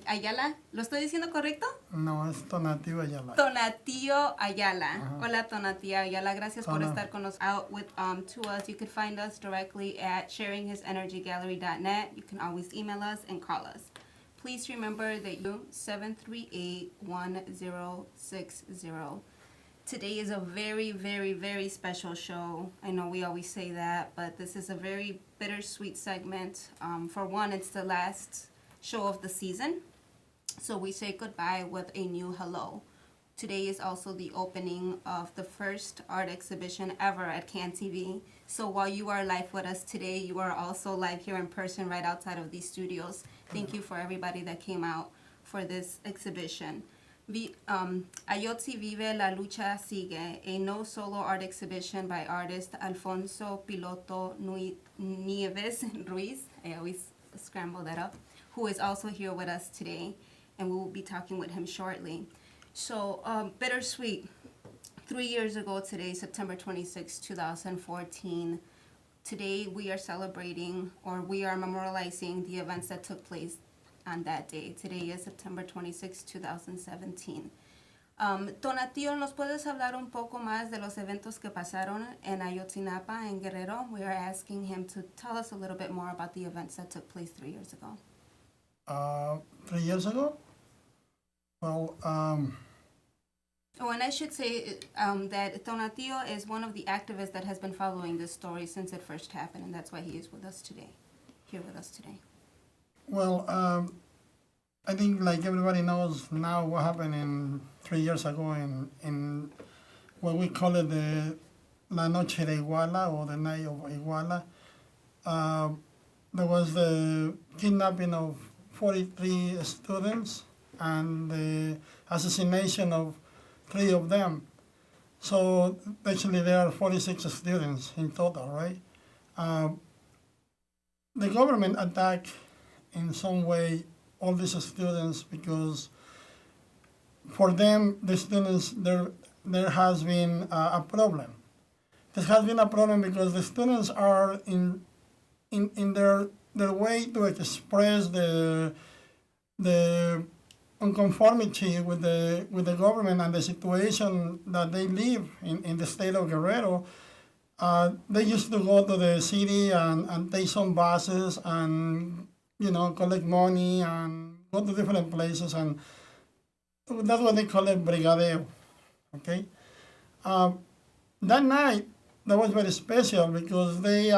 Ayala. ¿Lo estoy diciendo correcto? No, es Tonatiuh Ayala. Tonatiuh Ayala. Hola, Tonatiuh Ayala. Gracias por estar con us out with to us. You can find us directly at sharinghisenergygallery.net. You can always email us and call us. Please remember that you 738-1060. Today is a very, very, very special show. I know we always say that, but this is a very bittersweet segment. For one, it's the last show of the season, so we say goodbye with a new hello. Today is also the opening of the first art exhibition ever at CAN TV. So while you are live with us today, you are also live here in person right outside of these studios. Thank you for everybody that came out for this exhibition. Ayotzi Vive, La Lucha Sigue, a no solo art exhibition by artist Alfonso Piloto Nieves Ruiz. I always scramble that up. Who is also here with us today, and we will be talking with him shortly. So, bittersweet. 3 years ago today, September 26, 2014, today we are celebrating, or we are memorializing the events that took place on that day. Today is September 26, 2017. Tonatiuh, ¿nos puedes hablar un poco más de los eventos que pasaron en Ayotzinapa, en Guerrero? We are asking him to tell us a little bit more about the events that took place 3 years ago. 3 years ago? Well, Oh, and I should say that Tonatiuh is one of the activists that has been following this story since it first happened, and that's why he is with us today, here with us today. Well, I think like everybody knows now what happened 3 years ago in what we call it the La Noche de Iguala, or the Night of Iguala. There was the kidnapping of 43 students and the assassination of 3 of them. So actually there are 46 students in total, right? The government attacked in some way all these students because for them, the students, there has been a problem. There has been a problem because the students are in their way to express the unconformity with the government and the situation that they live in the state of Guerrero. They used to go to the city and take some buses and collect money and go to different places, and that's what they call it, brigadeo. Okay. That night, that was very special because they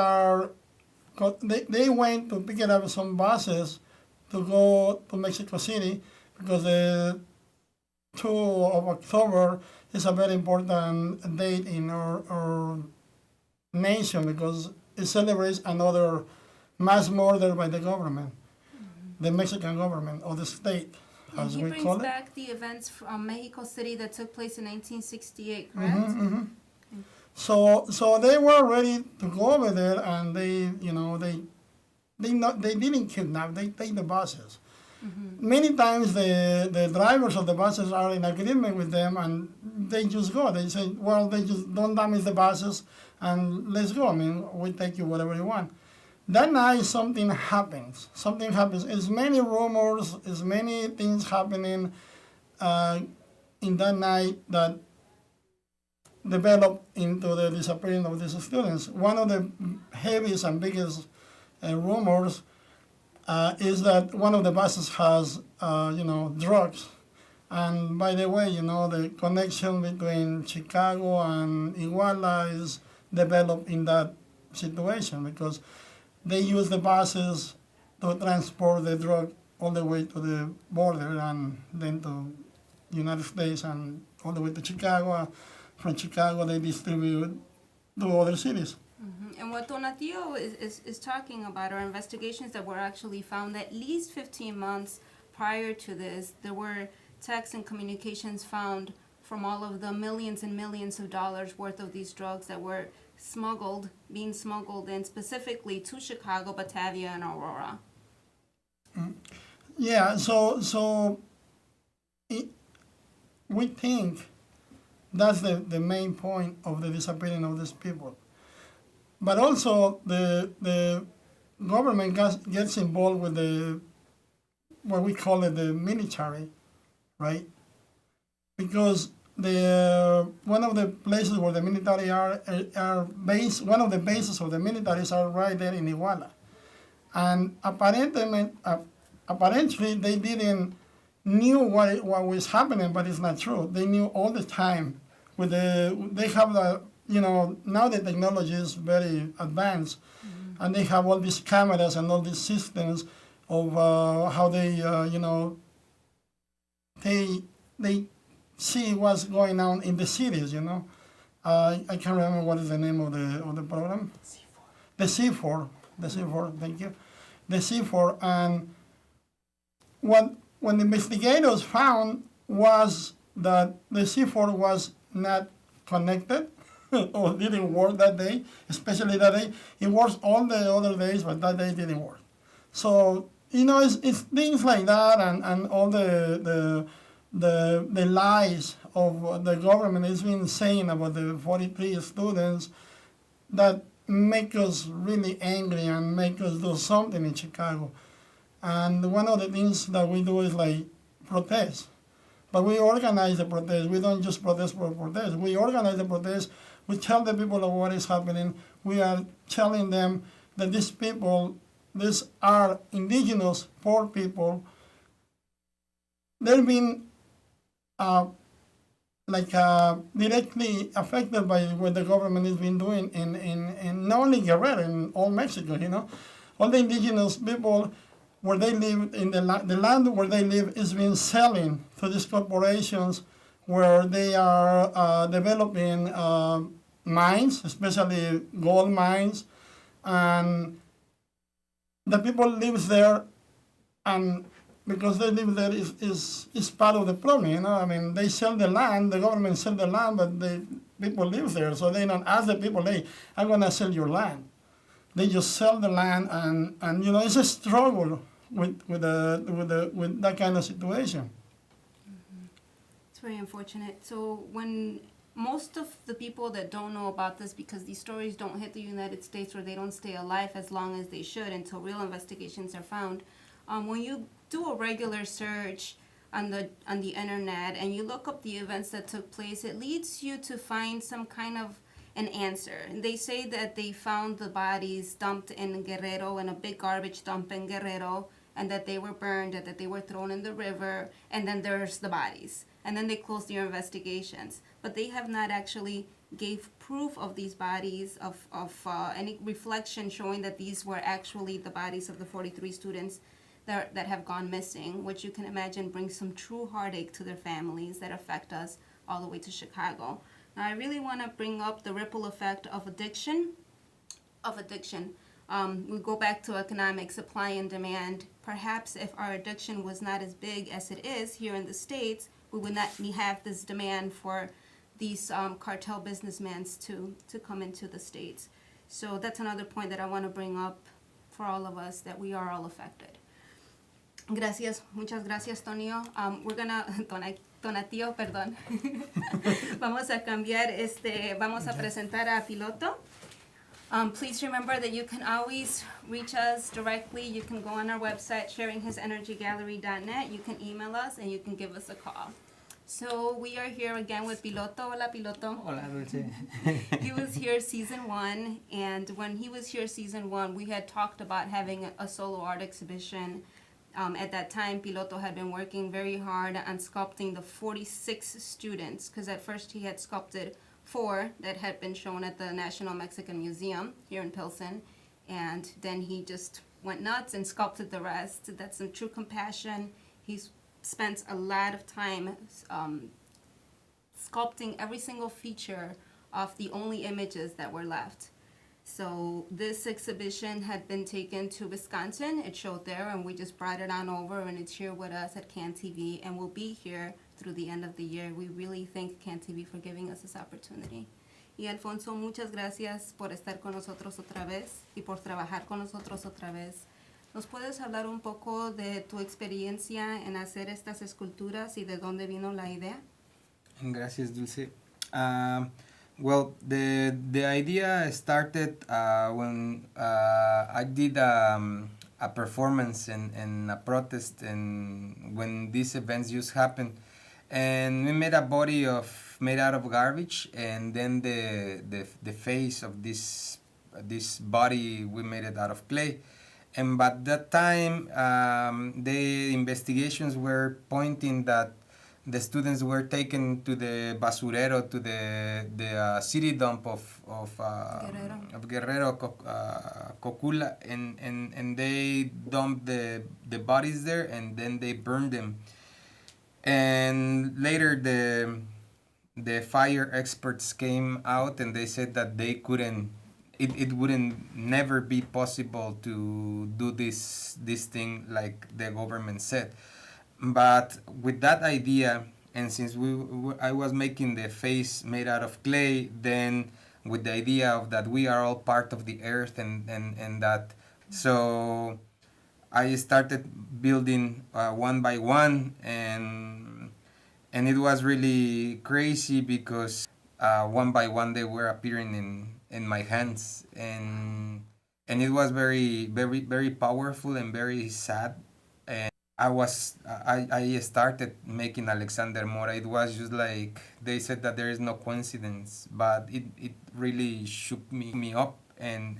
went to pick up some buses to go to Mexico City because the 2 of October is a very important date in our nation because it celebrates another mass murder by the government, the Mexican government or the state, as we call it. He brings back the events from Mexico City that took place in 1968, correct? So they were ready to go over there, and they didn't kidnap. They take the buses. Many times the drivers of the buses are in agreement with them, and they just go. They say, well, they just don't damage the buses, and let's go. I mean, we take you whatever you want. That night, something happens. Something happens. There's many rumors, there's many things happening in that night that developed into the disappearing of these students. One of the heaviest and biggest rumors is that one of the buses has, drugs. And by the way, the connection between Chicago and Iguala is developed in that situation because they use the buses to transport the drug all the way to the border and then to United States and all the way to Chicago. From Chicago, they distribute to other cities. And what Tonatiuh is talking about are investigations that were actually found at least 15 months prior to this. There were texts and communications found from all of the millions and millions of dollars worth of these drugs that were being smuggled in specifically to Chicago, Batavia, and Aurora. Yeah, so we think that's the main point of the disappearing of these people. But also the government gets involved with the what we call it the military, right? Because the one of the places where the military are based, one of the bases of the militaries are right there in Iguala, and apparently they didn't knew what was happening, but it's not true. They knew all the time. They have the now the technology is very advanced, and they have all these cameras and all these systems of how they see what's going on in the cities. I can't remember what is the name of the program. C4. The C4. Thank you. The C4. And what the investigators found was that the C4 was not connected or didn't work that day, especially that day. It works all the other days, but that day didn't work. So it's things like that, and all the lies of the government is been saying about the 43 students that make us really angry and make us do something in Chicago. And one of the things that we do is like protest. But we organize the protest. We don't just protest for protest. We organize the protest. We tell the people of what is happening. We are telling them that these people, these are indigenous, poor people. They're being directly affected by what the government has been doing in not only Guerrero, in all Mexico. All the indigenous people where they live, in the land where they live is being selling to these corporations where they are developing mines, especially gold mines, and the people live there, and because they live there is part of the problem. I mean, they sell the land, the government sell the land, but the people live there, so they don't ask the people, hey, I'm gonna sell your land. They just sell the land, and it's a struggle with that kind of situation. It's very unfortunate. So when most of the people that don't know about this, because these stories don't hit the United States, or they don't stay alive as long as they should until real investigations are found, when you do a regular search on the internet and you look up the events that took place, it leads you to find some kind of an answer. And they say that they found the bodies dumped in Guerrero, in a big garbage dump in Guerrero, and that they were burned, and that they were thrown in the river, and then there's the bodies. And then they closed their investigations. But they have not actually gave proof of these bodies, of any reflection showing that these were actually the bodies of the 43 students that have gone missing, which you can imagine brings some true heartache to their families that affect us all the way to Chicago. Now, I really want to bring up the ripple effect of addiction. We go back to economic supply and demand. Perhaps if our addiction was not as big as it is here in the States, we would not have this demand for these cartel businessmen to come into the States. So that's another point that I want to bring up for all of us, that we are all affected. Gracias, muchas gracias, Tonio. We're gonna, Tonatiuh, perdón. Vamos a cambiar, vamos a presentar a Piloto. Please remember that you can always reach us directly. You can go on our website, sharinghisenergygallery.net. You can email us, and you can give us a call. So we are here again with Piloto. Hola, Piloto. Hola, Dulce. He was here season 1, and when he was here season 1, we had talked about having a solo art exhibition. At that time, Piloto had been working very hard on sculpting the 46 students, because at first he had sculpted 4 that had been shown at the National Mexican Museum here in Pilsen, and then he just went nuts and sculpted the rest. That's some true compassion. He's spent a lot of time sculpting every single feature of the only images that were left. So this exhibition had been taken to Wisconsin. It showed there, and we just brought it on over, and it's here with us at CAN TV, and will be here through the end of the year. We really thank CAN TV for giving us this opportunity. Y Alfonso, muchas gracias por estar con nosotros otra vez y por trabajar con nosotros otra vez. ¿Nos puedes hablar un poco de tu experiencia en hacer estas esculturas y de dónde vino la idea? Gracias, Dulce. Well, the idea started when I did a performance and a protest, and when these events just happened, and we made a body of made out of garbage, and then the face of this body we made it out of clay. And by that time, the investigations were pointing that the students were taken to the basurero, to the city dump Guerrero. of Guerrero, Cocula, and they dumped the bodies there, and then they burned them. And later the fire experts came out and they said that they couldn't, it wouldn't never be possible to do this thing like the government said. But with that idea, and since I was making the face made out of clay, then with the idea of that we are all part of the earth, and that, so I started building one by one, and it was really crazy because one by one they were appearing in my hands, and it was very very very powerful and very sad. And I started making Alexander Mora. It was just like they said that there is no coincidence, but it really shook me up and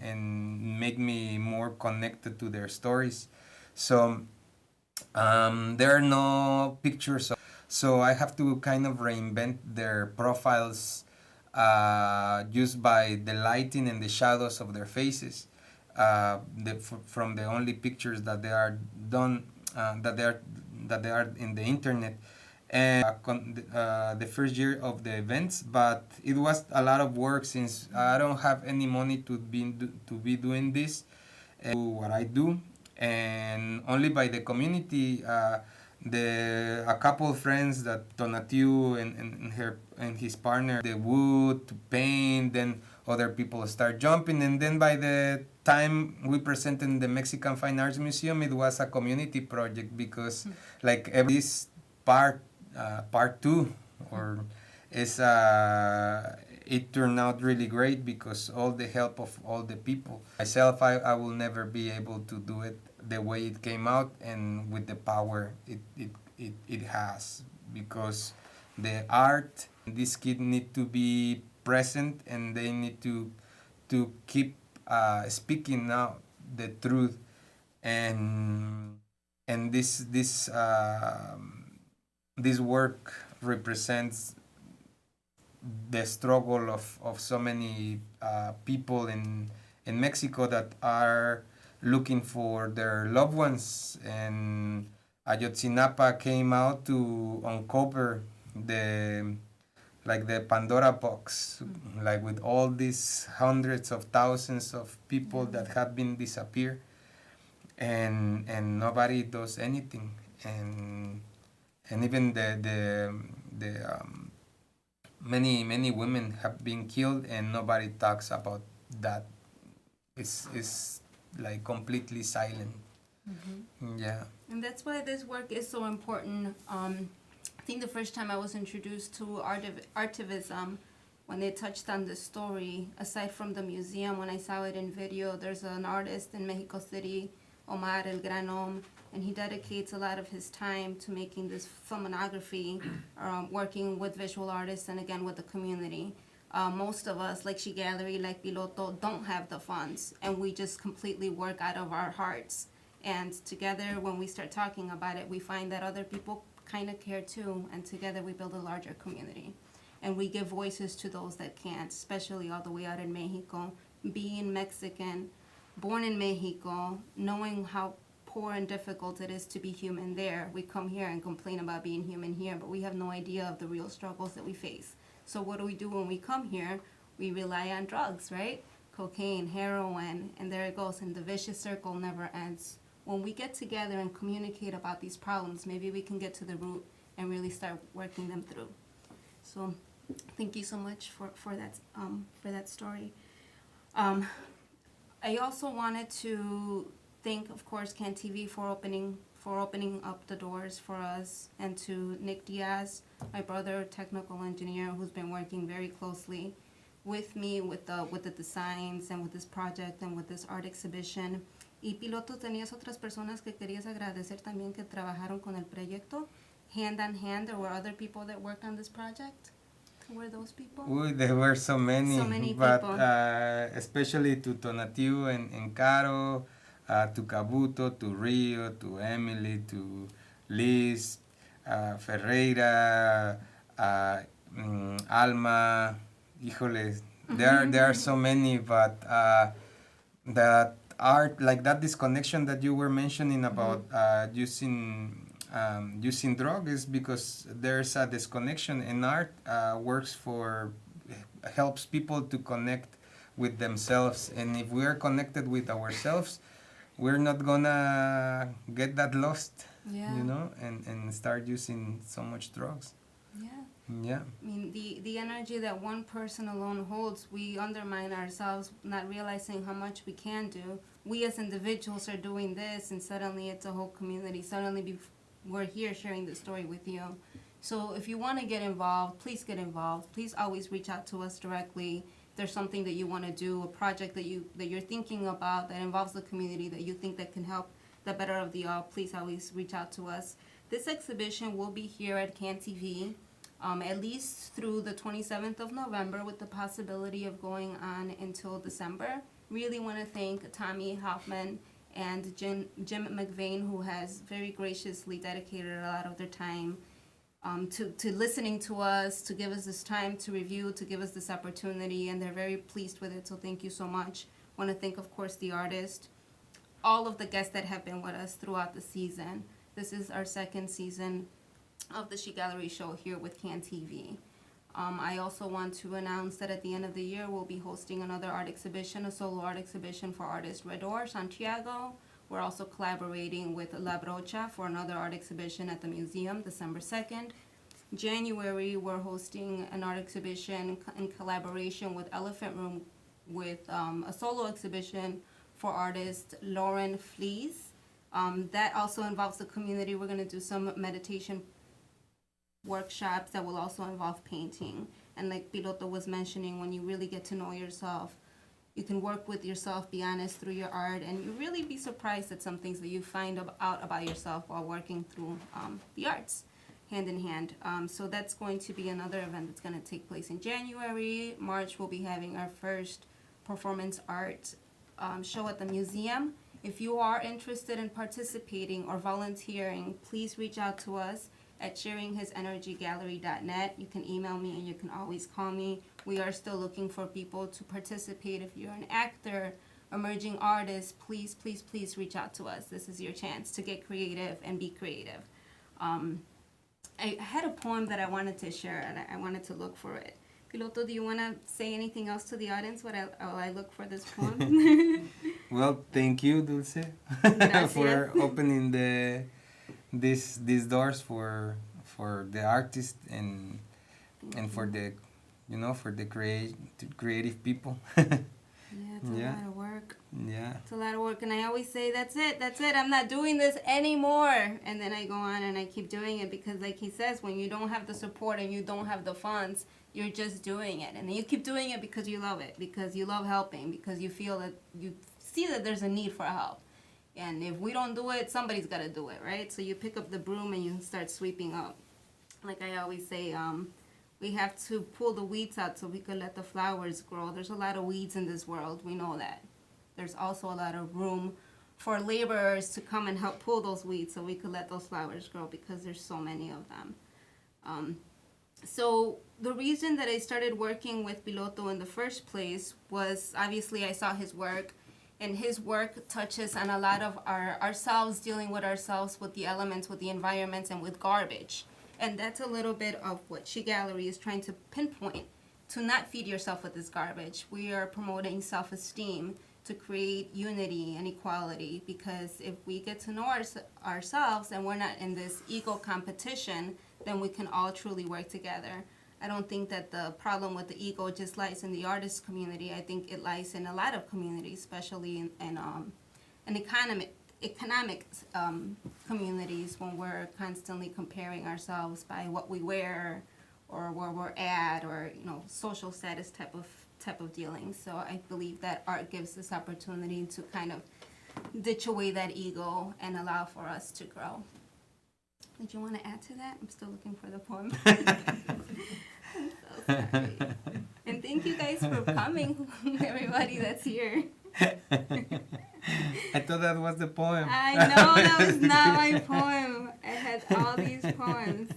made me more connected to their stories. So there are no pictures, so I have to kind of reinvent their profiles just by the lighting and the shadows of their faces. From the only pictures that they are done, that they are in the internet, and the first year of the events, but it was a lot of work since I don't have any money to be doing this, and do what I do, and only by the community. A couple of friends that Tonatiuh and his partner, the wood to paint, then other people start jumping, and then by the time we presented in the Mexican Fine Arts Museum, it was a community project because like this part two, or is it turned out really great because all the help of all the people. Myself, I will never be able to do it the way it came out and with the power it has, because the art, these kids need to be present, and they need to keep speaking out the truth, and this work represents the struggle of so many people in Mexico that are looking for their loved ones. And Ayotzinapa came out to uncover the Pandora box, like with all these hundreds of thousands of people that have been disappeared, and nobody does anything, and even the many women have been killed, and nobody talks about that. It's like completely silent. Yeah. And that's why this work is so important. I think the first time I was introduced to artivism, when they touched on this story, aside from the museum, when I saw it in video, there's an artist in Mexico City, Omar El Granom, and he dedicates a lot of his time to making this filmonography, working with visual artists and again with the community. Most of us, like S.H.E Gallery, like Piloto, don't have the funds, and we just completely work out of our hearts. And together, when we start talking about it, we find that other people kind of care too, and together we build a larger community. And we give voices to those that can't, especially all the way out in Mexico. Being Mexican, born in Mexico, knowing how poor and difficult it is to be human there, we come here and complain about being human here, but we have no idea of the real struggles that we face. So what do when we come here? We rely on drugs, right? Cocaine, heroin, and there it goes, and the vicious circle never ends. When we get together and communicate about these problems, maybe we can get to the root and really start working them through. So thank you so much for that story. I also wanted to thank, of course, Can TV for opening up the doors for us, and to Nick Diaz, my brother, technical engineer, who's been working very closely with me with the designs and with this project and with this art exhibition. Y Piloto, tenías otras personas que querías agradecer también que trabajaron con el proyecto, hand in hand. There were other people that worked on this project. Who were those people? Uy, there were so many, So many but people. especially to Tonatiuh and Caro, to Cabuto, to Rio, to Emily, to Liz, Ferreira, Alma. Híjole, there are so many, but that art, like that disconnection that you were mentioning about using drug, is because there's a disconnection, and art helps people to connect with themselves, and if we are connected with ourselves, we're not gonna get that lost, Yeah. and start using so much drugs. Yeah. Yeah. I mean, the energy that one person alone holds, we undermine ourselves, not realizing how much we can do. We as individuals are doing this, and suddenly it's a whole community. Suddenly we're here sharing the story with you. So if you want to get involved, please get involved. Please always reach out to us directly. If there's something that you want to do, a project that you're thinking about that involves the community that you think that can help the better of the all, please always reach out to us. This exhibition will be here at CAN TV. At least through the 27th of November, with the possibility of going on until December. Really want to thank Tommy Hoffman and Jim McVeigh, who has very graciously dedicated a lot of their time to listening to us, to give us this time to review, to give us this opportunity, and they're very pleased with it, so thank you so much. Want to thank, of course, the artist, all of the guests that have been with us throughout the season. This is our second season of the She Gallery show here with CAN TV. I also want to announce that at the end of the year, we'll be hosting another art exhibition, a solo art exhibition for artist Redor Santiago. We're also collaborating with La Brocha for another art exhibition at the museum, December 2nd. January, we're hosting an art exhibition in collaboration with Elephant Room with a solo exhibition for artist Lauren Flees. That also involves the community. We're going to do some meditation workshops that will also involve painting. And like Piloto was mentioning, when you really get to know yourself, you can work with yourself, be honest through your art, and you really be surprised at some things that you find out about yourself while working through the arts, hand in hand. So that's going to be another event that's going to take place in January. March, we'll be having our first performance art show at the museum. If you are interested in participating or volunteering, please reach out to us at sharinghisenergygallery.net. You can email me and you can always call me. We are still looking for people to participate. If you're an actor, emerging artist, please, please, please reach out to us. This is your chance to get creative and be creative. I had a poem that I wanted to share, and I wanted to look for it. Piloto, do you want to say anything else to the audience while I look for this poem? Well, thank you, Dulce, for opening these doors for the artists and for the for the creative people. Yeah, it's a lot of work. Yeah. It's a lot of work, and I always say, that's it, I'm not doing this anymore. And then I go on and I keep doing it because, like he says, when you don't have the support and you don't have the funds, you're just doing it. And then you keep doing it because you love it, because you love helping, because you feel that you see that there's a need for help. And if we don't do it, somebody's got to do it, right? So you pick up the broom and you start sweeping up. Like I always say, we have to pull the weeds out so we can let the flowers grow. There's a lot of weeds in this world. We know that. There's also a lot of room for laborers to come and help pull those weeds so we could let those flowers grow, because there's so many of them. So the reason that I started working with Piloto in the first place was, obviously, I saw his work, and his work touches on a lot of ourselves, dealing with ourselves, with the elements, with the environments, and with garbage. And that's a little bit of what She Gallery is trying to pinpoint, to not feed yourself with this garbage. We are promoting self-esteem to create unity and equality, because if we get to know ourselves and we're not in this ego competition, then we can all truly work together. I don't think that the problem with the ego just lies in the artist community. I think it lies in a lot of communities, especially in economic communities, when we're constantly comparing ourselves by what we wear or where we're at, or social status type of type of dealing. So I believe that art gives this opportunity to kind of ditch away that ego and allow for us to grow. Did you want to add to that? I'm still looking for the poem. I'm so sorry. And thank you guys for coming, everybody that's here. I thought that was the poem. I know that was not my poem. I had all these poems.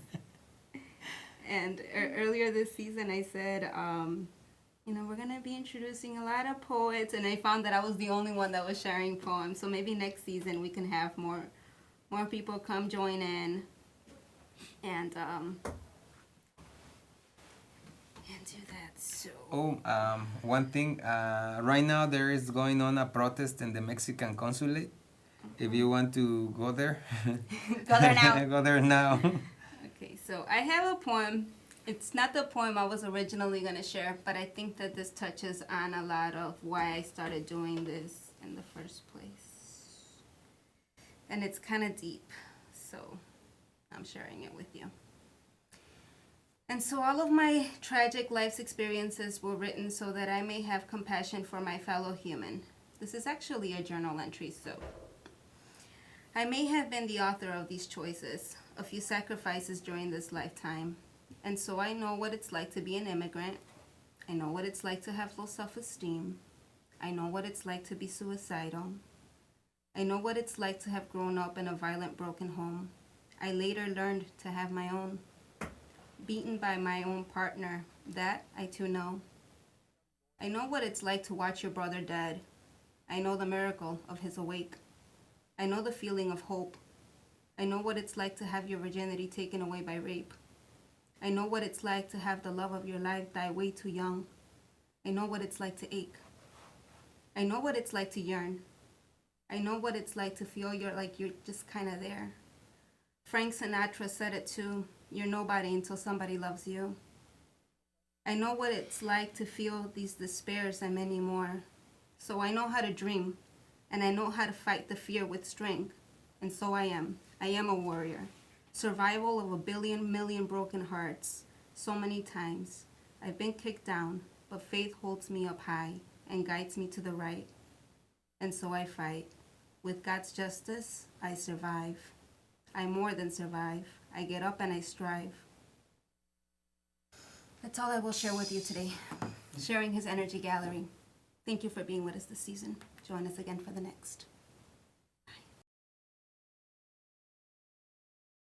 And earlier this season, I said, we're going to be introducing a lot of poets. And I found that I was the only one that was sharing poems. So maybe next season we can have more people come join in and do that. So. One thing. Right now there is going on a protest in the Mexican consulate. If you want to go there, Go there now. Go there now. Okay, so I have a poem. It's not the poem I was originally going to share, but I think that this touches on a lot of why I started doing this in the first place. And it's kind of deep, so I'm sharing it with you. And so all of my tragic life's experiences were written so that I may have compassion for my fellow human. This is actually a journal entry, so I may have been the author of these choices, a few sacrifices during this lifetime. And so I know what it's like to be an immigrant. I know what it's like to have low self-esteem. I know what it's like to be suicidal. I know what it's like to have grown up in a violent, broken home. I later learned to have my own. Beaten by my own partner, that I too know. I know what it's like to watch your brother dead. I know the miracle of his awake. I know the feeling of hope. I know what it's like to have your virginity taken away by rape. I know what it's like to have the love of your life die way too young. I know what it's like to ache. I know what it's like to yearn. I know what it's like to feel you're just kind of there. Frank Sinatra said it too. You're nobody until somebody loves you. I know what it's like to feel these despairs and many more. So I know how to dream, and I know how to fight the fear with strength. And so I am. I am a warrior. Survival of a billion million broken hearts. So many times. I've been kicked down, but faith holds me up high and guides me to the right. And so I fight. With God's justice, I survive. I more than survive. I get up and I strive. That's all I will share with you today. Sharing his energy gallery. Thank you for being with us this season. Join us again for the next.